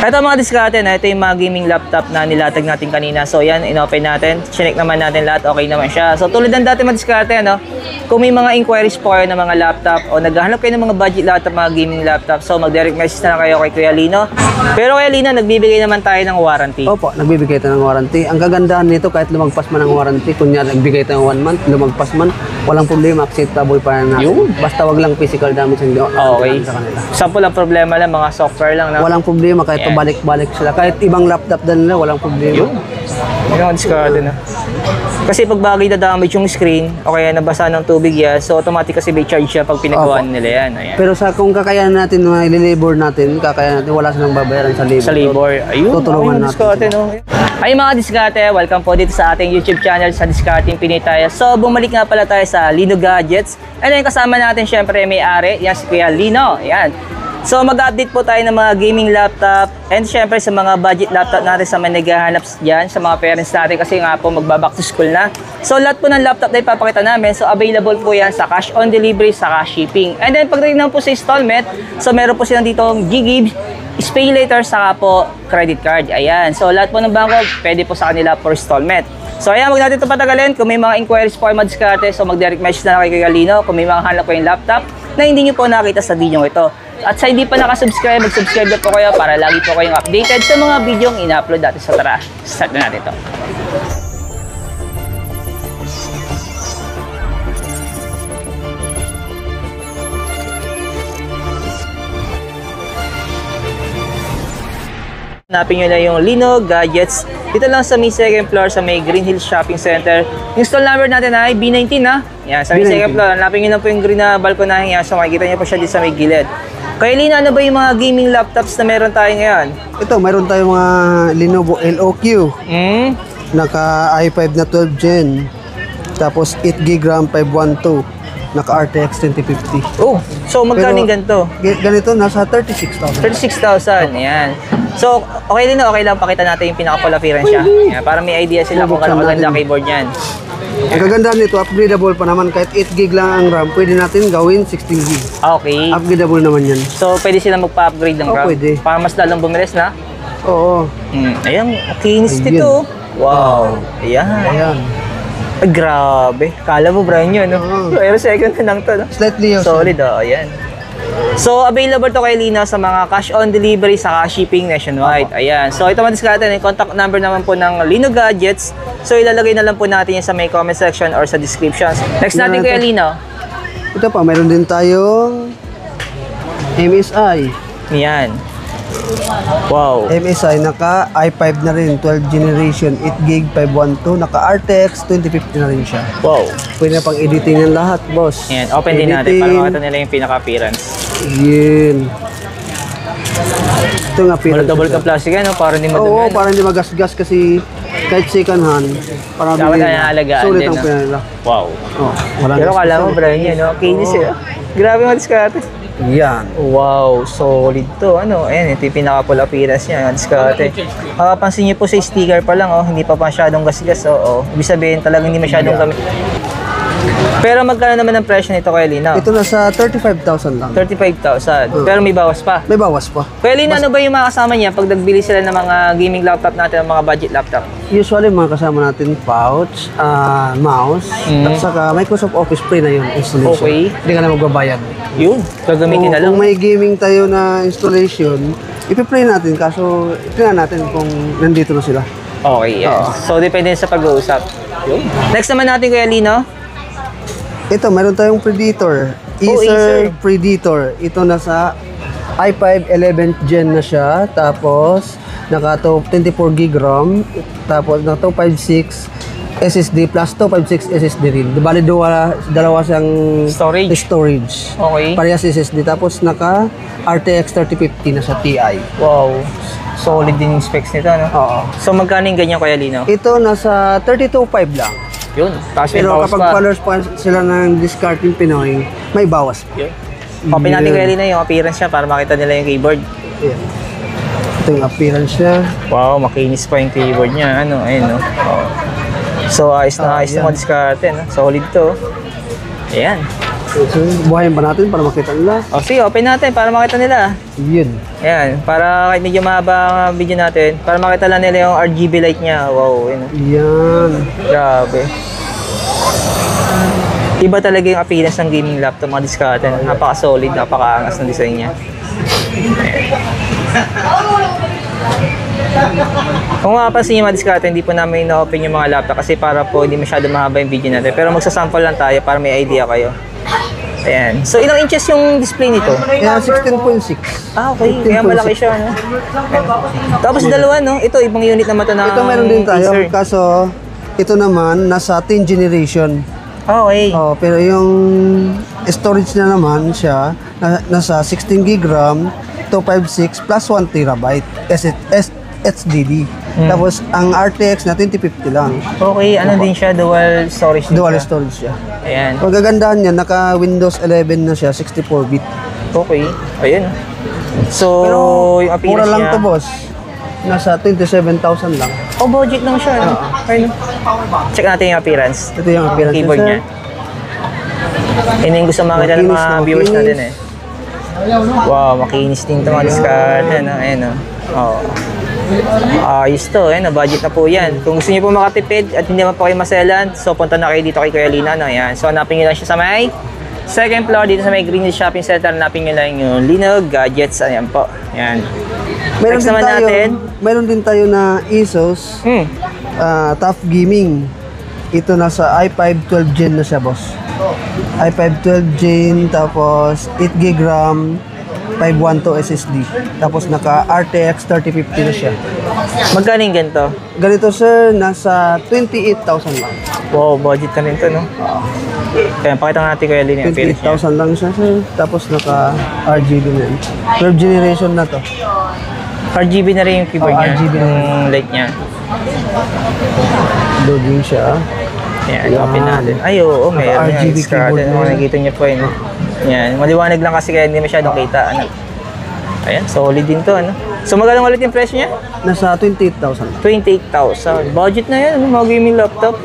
Ito mga diskarte na, ito yung mga gaming laptop na nilatag natin kanina. So yan, in-open natin. Chinek naman natin lahat, okay naman siya. So tulad ng dati mga diskarte, ano, kung may mga inquiries po kayo ng mga laptop o naghahanap kayo ng mga budget laptop, mga gaming laptop, so mag-direct message na lang kayo kay Kuya Lino. Pero Kuya Lino, nagbibigay naman tayo ng warranty. Opo, nagbibigay tayo ng warranty. Ang kagandahan nito, kahit lumagpas man ang warranty, kunyari nagbigay tayo ng 1 month, lumagpas man, walang problema, acceptable pa rin natin. Basta wag lang physical damage ang Okay. sa kanila. Sample lang problema lang, mga software lang. No? Walang problema, kahit pabalik-balik sila. Kahit ibang laptop din nila, walang problema. Yun ang diskarte na. Kasi pag bagay na damage yung screen, o kaya nabasa ng tubig yan, so automatic kasi may charge siya pag pinagawaan nila yan. Ayan. Pero sa kung kakayanan natin, ililabor natin, kakayanan natin, wala silang babayaran sa labor. Sa labor. Ayun, tutulungan natin. Diskarte, no? Ay mga diskarte, welcome po dito sa ating YouTube channel sa Discarding Pinoy tayo. So bumalik nga pala tayo sa Lino Gadgets. And then kasama natin syempre may-ari, yan si Kuya Lino. Ayan. So mag-update po tayo ng mga gaming laptop and syempre sa mga budget laptop natin sa mga naghahanap dyan, sa mga parents natin kasi nga po magbaback to school na. So lahat po ng laptop na ipapakita namin, so available po yan sa cash on delivery, sa cash shipping. And then pagdating naman po sa installment, so meron po silang dito gigib, pay later, saka po credit card. Ayan, so lahat po ng bangko pwede po sa kanila for installment. So ayan, wag natin ito patagalin. Kung may mga inquiries po kayo mag-diskarte, so mag-direct message na lang kay Kuya Lino. Kung may mga hanap po yung laptop na hindi nyo po nakita sa video ito. At sa hindi pa nakasubscribe, mag-subscribe na po kayo para lagi po kayong updated sa mga video yung ina-upload natin. So tara, start na natin ito. Hanapin nyo na yung Lino Gadgets. Dito lang sa may second floor sa may Green Hills Shopping Center. Yung stall number natin ay B19 ha. Yan, sa may second floor. Hanapin nyo na po yung green na balkonahin yan. So makikita nyo po siya dito sa may gilid. Kaya Lino, ano ba yung mga gaming laptops na meron tayo ngayon? Ito, meron tayong mga Lenovo LOQ. Naka i5 na 12 Gen. Tapos 8GB RAM 512. Naka RTX 2050. Oh, so magkano yung ganito? Ganito, nasa 36,000. 36,000, ayan. So, okay din, okay lang pakita natin yung pinaka-full appearance siya. Ayan, para may idea sila kung kano maganda keyboard niyan. Ang kagandahan nito, upgradable pa naman. Kahit 8GB lang ang RAM, pwede natin gawin 16GB. Okay. Upgradable naman yan. So, pwede silang magpa-upgrade ng RAM? Pwede. Para mas lalong bumilis na? Oo. Ayan, kinis dito. Wow. Ayan. Ayan. Ay, grabe. Kala mo brand new, no? Pero second na lang to, no? Slightly solid, oh. Ayan. So, available to kay Lino sa mga cash on delivery saka shipping nationwide. Ayan. So, ito madiskarte yung contact number naman po ng Lino Gadgets. So, ilalagay na lang po natin yan sa may comment section or sa descriptions. Next natin kay Lino. Ito pa, mayroon din tayong MSI. Yan. Wow. MSI, naka i5 na rin, 12 generation, 8GB 512, naka RTX 2050 na rin siya. Wow. Pwede na pang editing ng lahat, boss. Ayan, open din natin para makita nila yung pinaka-appearance. Yun. Ito nga appearance. Double ka plastic yan, no? Para hindi madumi. Oo, para hindi magasgas kasi kahit second hand, para dapat na alagaan sulit din, ang no? pinala. Wow. Oh, wala Pero kala mo, brand new, no? Kinis eh. Grabe mga diskarte. Yan. Wow, solid to. Ano, ayan, ito yung pinaka-full appearance niya. Diskarte. Pansin niyo po sa sticker pa lang, oh, hindi pa masyadong gasgas. Oo. Ibig sabihin talagang hindi masyadong gamit. Pero magkano naman ang presyo nito, Kuya Lino? Ito nasa 35,000 lang. 35,000. Pero may bawas pa. May bawas pa. Kuya Lino, ano ba yung mga kasama niya pag nagbili sila ng mga gaming laptop natin, ng mga budget laptop? Usually, mga kasama natin, pouch, mouse, at saka Microsoft Office Play na yun, installation. Okay. Hindi ka na magbabayad. Yun, gagamitin na lang. Kung may gaming tayo na installation, ipi-play natin, kaso tingnan natin kung nandito na sila. Okay, yes. So, depende sa pag-uusap. Yun. Next naman natin, Kuya Lino. Ito, meron tayong Predator. Acer Predator. Ito nasa i5 11th gen na siya. Tapos, naka 24GB RAM. Tapos, naka 256 SSD plus 256 SSD rin. Bali, dalawa siyang storage. Okay. Parehas SSD. Tapos, naka RTX 3050 na sa TI. Wow. Solid din yung specs nito, no? Oo. So, magkano yung ganyan, Kuya Lino? Ito, nasa 32.5 lang. Yun. Tapos may Pero bawas kapag pa. followers pa sila ng Discarding Pinoy, may bawas pa. Yun. Copy natin, Kuya Lino, yung appearance niya para makita nila yung keyboard. Ayan. Ito yung appearance niya. Wow, makinis pa yung keyboard niya. Ano, ayun, no? Oh. So, ayos na ayos yung diskarte, no? Solid to. Ayan. So, buhayin pa natin para makita nila. O, sige, open natin para makita nila. Yun. Ayan, para kahit medyo mahaba ang video natin, para makita lang nila yung RGB light niya. Wow, yun. Yan. Grabe. Iba talaga yung appearance ng gaming laptop, mga diskarte. Napaka-solid, napaka-angas ng design niya. Kung mapapansin nyo mga diskarte, hindi po namin na-open yung mga laptop kasi para po hindi masyado mahaba yung video natin. Pero magsasample lang tayo para may idea kayo. Ayan. So, ilang inches yung display nito? Yan, 16.6. Ah, okay. Kaya malaki siya, no? Ayan. Tapos dalawa, no? Ito, ibang unit naman ito ng Ito meron din tayo, Acer. kaso ito naman nasa 10th generation. Okay. Oh, pero yung storage na naman siya nasa 16 gig RAM, 256 plus 1 terabyte HDD. Tapos ang RTX na 2050 lang. Okay, ano din siya? Dual storage din Dual siya. storage siya. Ayan. Ang gagandahan niya, naka Windows 11 na siya, 64-bit. Okay. Ayun. So, yung Mura appearance lang niya. to, boss. Nasa 27,000 lang. Oh, budget lang siya. No? Ayun. Check natin yung appearance. Ito yung appearance Keyboard niya. Yun yung gusto makita ng Makinis mga na viewers makinis. natin eh. Wow, makinis din ito mga discard. Ano, ayun o. Oh. Ayos to, ayun, budget na po yan. Kung gusto niyo po makatipid at hindi naman po kayo maselan, so punta na kayo dito kay Kuya Lino. No? Ayan. So hanapin nyo lang siya sa may second floor dito sa may Green Hills Shopping Center. Hanapin nyo lang yung Lino Gadgets. Ayan po. Ayan. Meron Next din naman tayo, natin. meron din tayo na Asus Tough Gaming. Ito nasa i5 12 Gen na siya, boss. i5 12 Gen, tapos 8 GB RAM, 512 SSD. Tapos naka RTX 3050 na siya. Magkano yung ganito? Ganito, sir, nasa 28,000 lang. Wow, budget na rin to, no? Kaya pakita nga natin Kuya Lino yung appearance niya. 28,000 lang siya, sir. Tapos naka RGB na yan. 12th generation na to. RGB na rin yung keyboard Oh, niya. RGB na Yung light niya. Loading siya. Ayan, open natin. Ay, oo, may RGB keyboard na yan. Nakikita niyo po yun. Ayan, maliwanag lang kasi kaya hindi masyadong kita. Ano? Ayan, solid din to. Ano? So, magkano ulit yung presyo niya? Nasa 28,000 lang. 28,000. Budget na yan, ano, mga gaming laptop.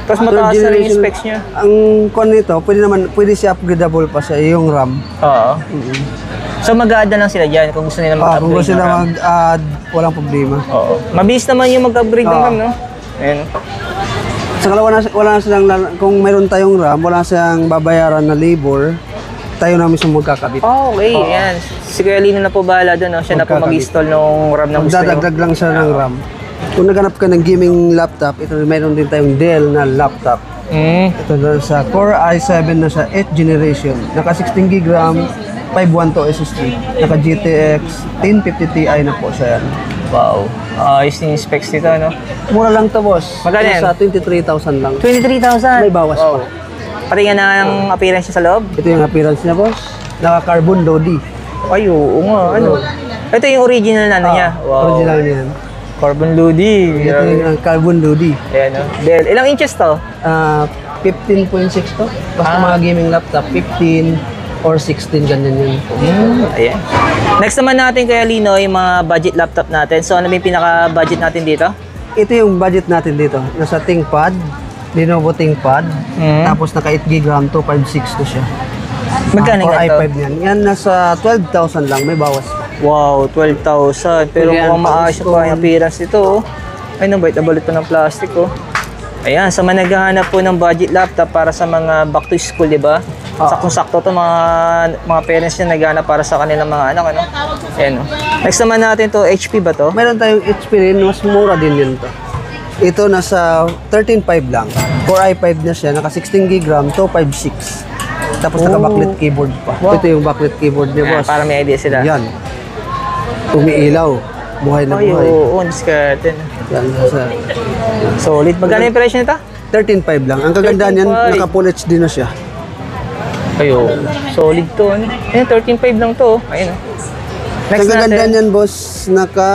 Tapos mataas na rin yung specs niya. Ang kon nito, pwede siya upgradable pa sa yung RAM. Oo. So, mag-add na lang sila dyan kung gusto nila Kung mag-upgrade gusto ng nila RAM. mag-add, walang problema. Oo. Mabilis naman yung mag-upgrade ng RAM, no? Ayan. Saka wala na silang, kung mayroon tayong RAM, wala silang babayaran na labor, tayo na mismo magkakabit. Oh, okay. Ayan. Si Kuya Lino na po bahala doon, no? Siya na po Magkakabit. mag-install ng RAM na gusto nyo. Magdadagdag lang siya ng RAM. Kung naghanap ka ng gaming laptop, ito mayroon din tayong Dell na laptop. Ito na sa Core i7 na sa 8th generation. Naka 16 GB RAM, 512 SSD. Naka GTX 1050 Ti na po siya yan. Wow. Ayos din yung specs nito, no? Mura lang to, boss. Magkano yan? Sa 23,000 lang. 23,000. May bawas pa. Pati nga ng appearance niya sa loob. Ito yung appearance niya, boss. Naka carbon Lodi. Ay, oo nga. Ano? Ito yung original na ano niya. Wow. Original niyan. Carbon Lodi. Ito yung carbon Lodi. Ayan, no? Dell. Ilang inches to? 15.6 to. Basta mga gaming laptop, 15 or 16, ganyan yun. Ayan. Next naman natin Kuya Lino, yung mga budget laptop natin. So, ano ba yung pinaka-budget natin dito? Ito yung budget natin dito. Nasa ThinkPad, Lenovo ThinkPad, tapos naka 8 GB RAM, 256 to siya. Magkano Or nga to? i5 yan. Yan nasa 12,000 lang, may bawas pa. Wow, 12,000. Pero Ayan, mukhang maayos pa yung appearance nito. Oh. Ay, nabait na balit pa ng plastic. Oh. Ayan, sa mga naghahanap po ng budget laptop para sa mga back to school, di ba? Saktong-sakto to mga parents niya naghahanap para sa kanilang mga anak. Ano? Ayan, oh. Next naman natin to, HP ba to? Meron tayong HP rin, mas mura din yun to. Ito nasa 13.5 lang. Core i5 na siya, naka 16 GB RAM, 256. Tapos naka backlit keyboard pa. Wow. Ito yung backlit keyboard niya, Ayan, boss. para may idea sila. Yan. Umiilaw. Buhay na Ay, buhay. oo, discarte. Yan, nasa Solid. Magkano yung presyo nito? 13.5 lang. Ang kagandahan niyan, 13.5. naka Full HD na siya. Ayo, solid to. Ano? Ayan, 13.5 lang to. oh. Ayun. Oh. Next Ang kagandahan natin. niyan, boss, naka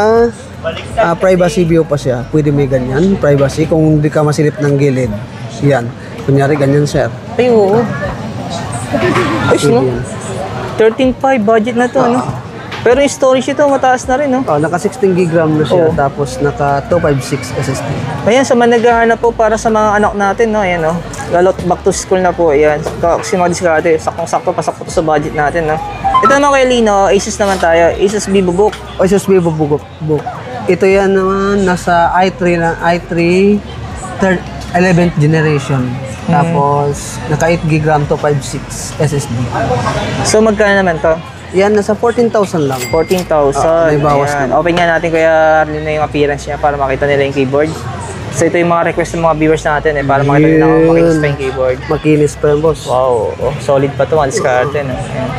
privacy view pa siya. Pwede may ganyan, privacy. Kung hindi ka masilip ng gilid. Yan. Kunyari, ganyan, sir. Ay, oo. Ayos, no? Yan. 13.5 budget na to, no? Pero yung storage ito, mataas na rin, no? Oh, naka 16 GB RAM na siya. Oo. Tapos naka 256 SSD. Ayan, sa mga naghahanap po para sa mga anak natin, no? Ayan, no? Lalo back to school na po. Ayan. Kasi mga diskarte, saktong-sakto, pasakto to sa budget natin, no? Ito naman kay Lino, Asus naman tayo. Asus VivoBook. Asus VivoBook. Ito yan naman, nasa i3 na, i3 11th generation. Tapos, naka 8 GB RAM to 5.6 SSD. So, magkano naman to? Yan, nasa 14,000 lang. 14,000. may bawas Ayan. na. Open nga natin kaya na yung appearance niya para makita nila yung keyboard. So, ito yung mga request ng mga viewers natin para makita nila kung makinis pa yung keyboard. Makinis pa yan, boss. Wow, solid pa to, mga diskarte, no? Ayan.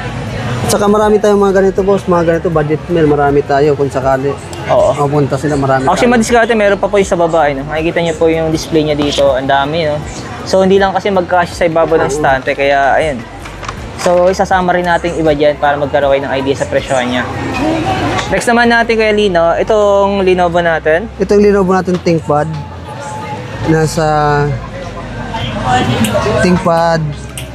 Saka marami tayong mga ganito, boss. Mga ganito, budget meal. Marami tayo kung sakali. Oo. Mapunta sila, marami Actually, tayo. mga diskarte, meron pa po yung sa baba, no? Makikita niyo po yung display niya dito. Ang dami, no? So, hindi lang kasi magkasya sa ibabaw ng stante, kaya, ayun. So, isasama rin natin iba dyan para magkaroon kayo ng idea sa presyohan niya. Next naman natin kay Lino, itong Lenovo natin. Ito yung Lenovo natin ThinkPad. Nasa ThinkPad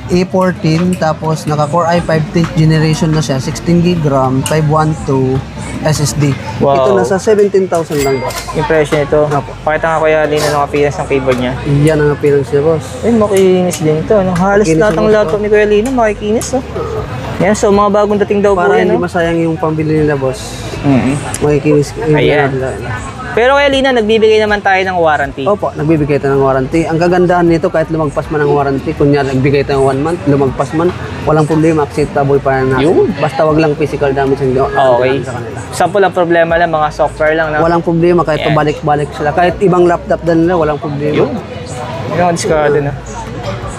A14, tapos naka Core i5 10th generation na siya, 16 GB RAM, 512 SSD. Wow. Ito nasa 17,000 lang, boss. Impression ito. Pakita nga kuya Lino ng appearance ng keyboard niya. Yan ang appearance niya, boss. Ay, makikinis din ito. No? Halos Makikinis lahat ng ang laptop ni Kuya Lino, makikinis. Oh. Yan, so mga bagong dating daw po Para yan. hindi No? masayang yung pambili nila, boss. Makikinis. Ayan. Pero Kuya Lino, nagbibigay naman tayo ng warranty. Opo, nagbibigay tayo ng warranty. Ang kagandahan nito, kahit lumagpas man ang warranty, kunya nagbigay tayo ng 1 month, lumagpas man, walang problema, acceptable pa rin natin. Yun. Basta wag lang physical damage ang Okay. sa kanila. Sample lang problema lang, mga software lang. No? Walang problema, kahit Ayan. pabalik-balik sila. Kahit ibang laptop din nila, walang problema. Yun. Yun ang discard na.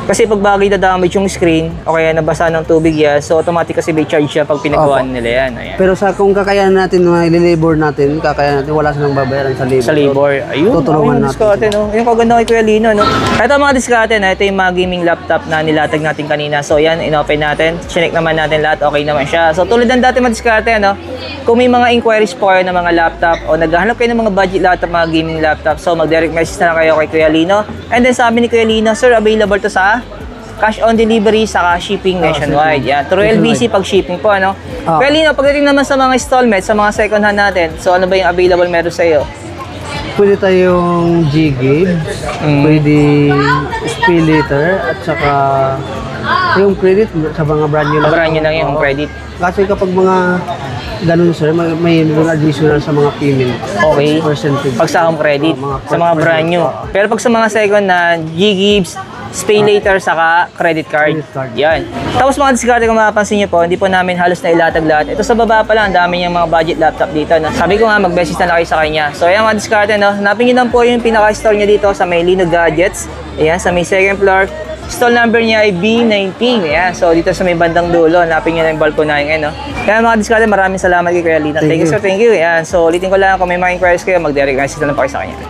Kasi pag bagay na damage yung screen, o kaya nabasa ng tubig yan, so automatic kasi may charge siya pag pinagawa nila yan. Ayan. Pero sa kung kakayanan natin, ililabor natin, kakayanan natin, wala silang babayaran sa labor. Sa labor. Ayun, Tutulungan yung diskarte, no? Yung kaganda kay Kuya Lino, no? Ito mga diskarte, no? Ito yung mga gaming laptop na nilatag natin kanina. So yan, inopen natin. Chinek naman natin lahat, okay naman siya. So tulad ng dati mga diskarte, no? Kung may mga inquiries po kayo ng mga laptop o naghahanap kayo ng mga budget laptop, mga gaming laptop, so mag-direct message na lang kayo kay Kuya Lino. And then sabi ni Kuya Lino, sir, available to sa cash on delivery saka shipping nationwide. Yan. Through LBC pag shipping po, ano? Kuya Lino, pagdating naman sa mga installment, sa mga second hand natin, so ano ba yung available meron sa iyo? Pwede tayong G-Gibbs, pwede Spillator, at saka yung credit sa mga brand new lang. Brand nyo lang yung Oo. credit. Kasi kapag mga ganun, sir, may additional sa mga payment. Okay. Percentage. Pag sa home credit, sa mga brand new. Pero pag sa mga second na G-Gibbs, Pay Later, saka credit card. Credit card. Yan. Tapos mga diskarte kung mapapansin nyo po, hindi po namin halos na ilatag lahat. Ito sa baba pa lang, dami niyang mga budget laptop dito. No? Sabi ko nga, mag-message na lang kayo sa kanya. So ayan mga diskarte, no? Hanapin nyo lang po yung pinaka-store niya dito sa may Lino Gadgets. Ayan, sa may second floor. Stall number niya ay B19. Ayan, so dito sa may bandang dulo, hanapin nyo na yung balkonahin. No? Kaya mga diskarte, maraming salamat kay Kuya Lino. Thank you, sir. Thank you. Ayan, so ulitin ko lang, kung may mga inquiries kayo, mag-direct message na lang po kayo sa kanya.